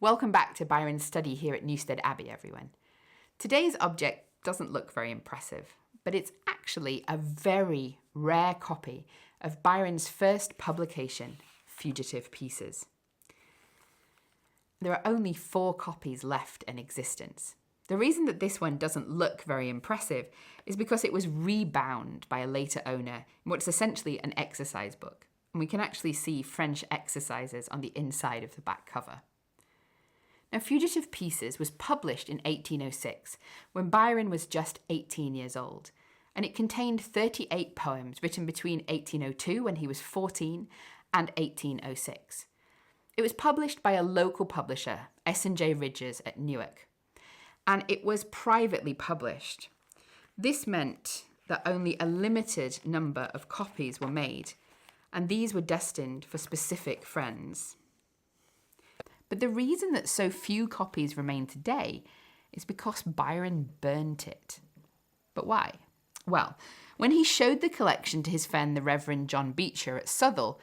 Welcome back to Byron's study here at Newstead Abbey, everyone. Today's object doesn't look very impressive, but it's actually a very rare copy of Byron's first publication, Fugitive Pieces. There are only 4 copies left in existence. The reason that this one doesn't look very impressive is because it was rebound by a later owner in what's essentially an exercise book, and we can actually see French exercises on the inside of the back cover. Now, Fugitive Pieces was published in 1806, when Byron was just 18 years old, and it contained 38 poems written between 1802, when he was 14, and 1806. It was published by a local publisher, S&J Ridgers at Newark, and it was privately published. This meant that only a limited number of copies were made, and these were destined for specific friends. But the reason that so few copies remain today is because Byron burnt it. But why? Well, when he showed the collection to his friend the Reverend John Beecher at Southall,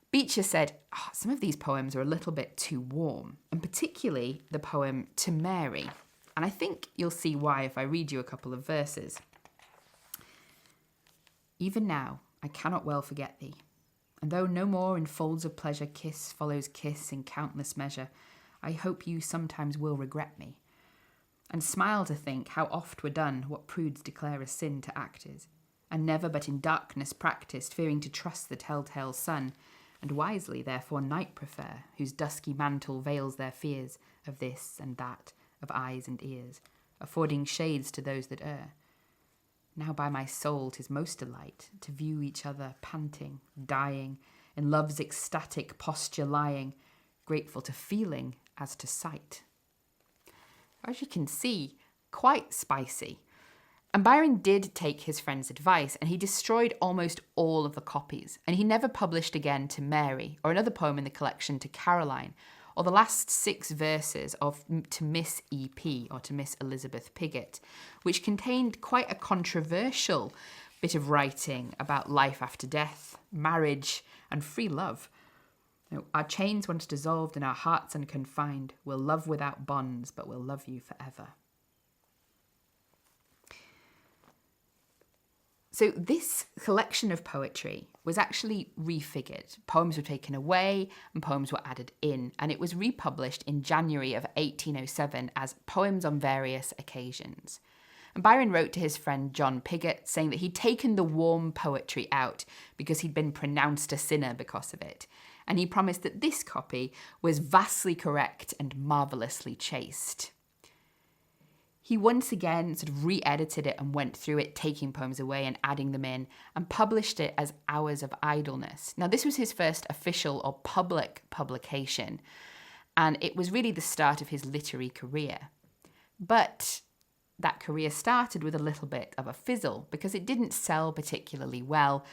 Beecher said, some of these poems are a little bit too warm, and particularly the poem To Mary. And I think you'll see why if I read you a couple of verses. Even now, I cannot well forget thee. And though no more in folds of pleasure kiss follows kiss in countless measure, I hope you sometimes will regret me, and smile to think how oft were done what prudes declare a sin to actors, and never but in darkness practised, fearing to trust the telltale sun, and wisely therefore night prefer, whose dusky mantle veils their fears of this and that, of eyes and ears, affording shades to those that err. Now by my soul 'tis most delight to view each other panting, dying, in love's ecstatic posture lying, grateful to feeling as to sight. As you can see, quite spicy. And Byron did take his friend's advice, and he destroyed almost all of the copies, and he never published again To Mary, or another poem in the collection To Caroline, or the last 6 verses of To Miss E.P., or To Miss Elizabeth Pigott, which contained quite a controversial bit of writing about life after death, marriage, and free love. Our chains once dissolved and our hearts unconfined, we'll love without bonds, but we'll love you forever. So this collection of poetry was actually refigured. Poems were taken away and poems were added in, and it was republished in January of 1807 as Poems on Various Occasions. And Byron wrote to his friend John Pigott saying that he'd taken the warm poetry out because he'd been pronounced a sinner because of it. And he promised that this copy was vastly correct and marvellously chaste. He once again sort of re-edited it and went through it, taking poems away and adding them in, and published it as Hours of Idleness. Now, this was his first official or public publication, and it was really the start of his literary career. But that career started with a little bit of a fizzle because it didn't sell particularly well,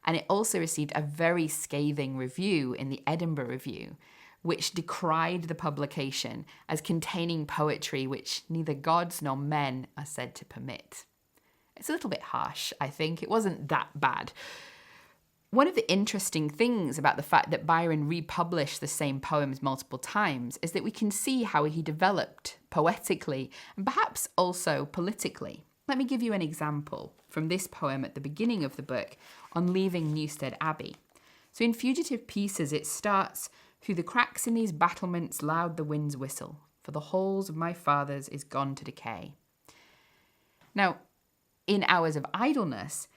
and it also received a very scathing review in the Edinburgh Review, which decried the publication as containing poetry which neither gods nor men are said to permit. It's a little bit harsh, I think. It wasn't that bad. One of the interesting things about the fact that Byron republished the same poems multiple times is that we can see how he developed poetically and perhaps also politically. Let me give you an example from this poem at the beginning of the book on leaving Newstead Abbey. So in Fugitive Pieces, it starts, "Through the cracks in these battlements loud the winds whistle, for the halls of my fathers is gone to decay." Now, in Hours of Idleness,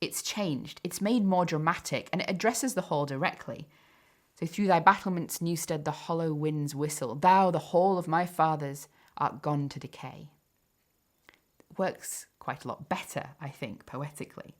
it's changed. It's made more dramatic, and it addresses the hall directly. So, "Through thy battlements, Newstead, the hollow winds whistle. Thou, the hall of my fathers, art gone to decay." It works quite a lot better, I think, poetically.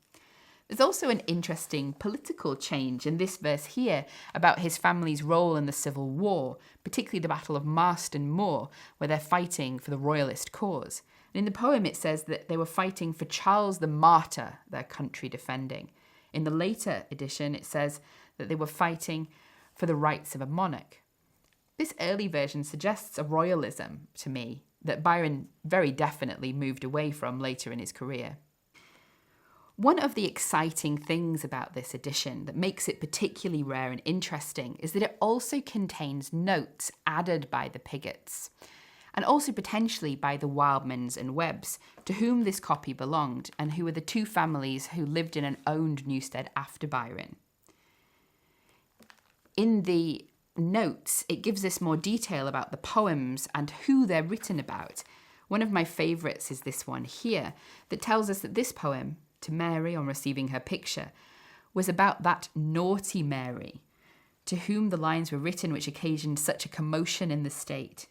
There's also an interesting political change in this verse here about his family's role in the Civil War, particularly the Battle of Marston Moor, where they're fighting for the royalist cause. And in the poem it says that they were fighting for Charles the Martyr, their country defending. In the later edition it says that they were fighting for the rights of a monarch. This early version suggests a royalism to me that Byron very definitely moved away from later in his career. One of the exciting things about this edition that makes it particularly rare and interesting is that it also contains notes added by the Piggotts, and also potentially by the Wildmans and Webbs, to whom this copy belonged, and who were the two families who lived in and owned Newstead after Byron. In the notes, it gives us more detail about the poems and who they're written about. One of my favourites is this one here, that tells us that this poem, To Mary on Receiving Her Picture, was about that naughty Mary, to whom the lines were written which occasioned such a commotion in the state,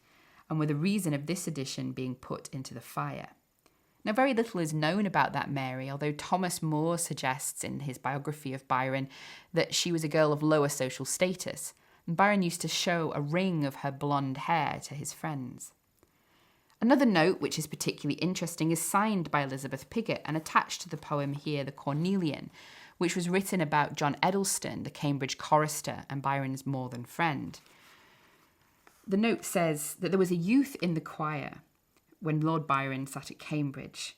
and were the reason of this edition being put into the fire. Now, very little is known about that Mary, although Thomas Moore suggests in his biography of Byron that she was a girl of lower social status, and Byron used to show a ring of her blonde hair to his friends. Another note, which is particularly interesting, is signed by Elizabeth Pigott and attached to the poem here, The Cornelian, which was written about John Edelston, the Cambridge chorister and Byron's more than friend. The note says that there was a youth in the choir when Lord Byron sat at Cambridge,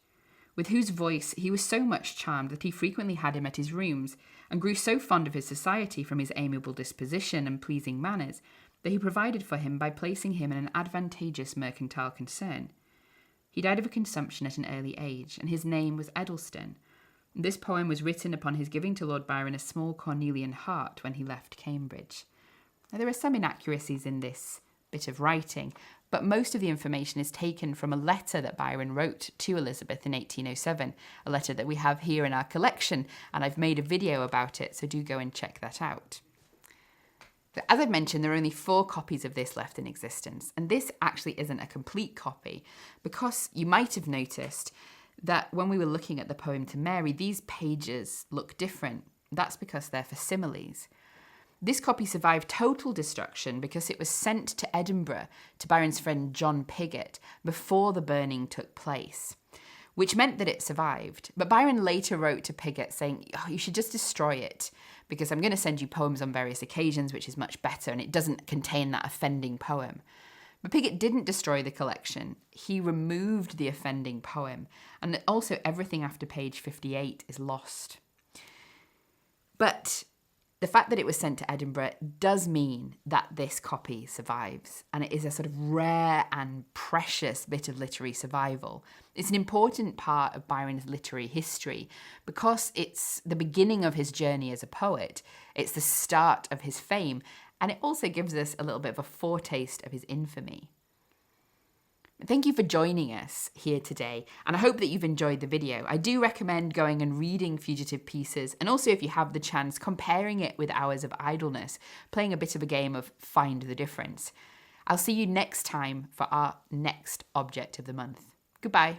with whose voice he was so much charmed that he frequently had him at his rooms, and grew so fond of his society from his amiable disposition and pleasing manners, that he provided for him by placing him in an advantageous mercantile concern. He died of a consumption at an early age, and his name was Edelston. This poem was written upon his giving to Lord Byron a small cornelian heart when he left Cambridge. Now, there are some inaccuracies in this bit of writing, but most of the information is taken from a letter that Byron wrote to Elizabeth in 1807, a letter that we have here in our collection, and I've made a video about it, so do go and check that out. But as I've mentioned, there are only 4 copies of this left in existence, and this actually isn't a complete copy, because you might have noticed that when we were looking at the poem To Mary, these pages look different. That's because they're facsimiles. This copy survived total destruction because it was sent to Edinburgh to Byron's friend John Pigott before the burning took place, which meant that it survived. But Byron later wrote to Pigott saying, you should just destroy it because I'm going to send you poems on various occasions, which is much better, and it doesn't contain that offending poem. But Pigott didn't destroy the collection. He removed the offending poem, and also everything after page 58 is lost. But the fact that it was sent to Edinburgh does mean that this copy survives, and it is a sort of rare and precious bit of literary survival. It's an important part of Byron's literary history because it's the beginning of his journey as a poet. It's the start of his fame, and it also gives us a little bit of a foretaste of his infamy. Thank you for joining us here today, and I hope that you've enjoyed the video. I do recommend going and reading Fugitive Pieces, and also if you have the chance, comparing it with Hours of Idleness, playing a bit of a game of Find the Difference. I'll see you next time for our next object of the month. Goodbye.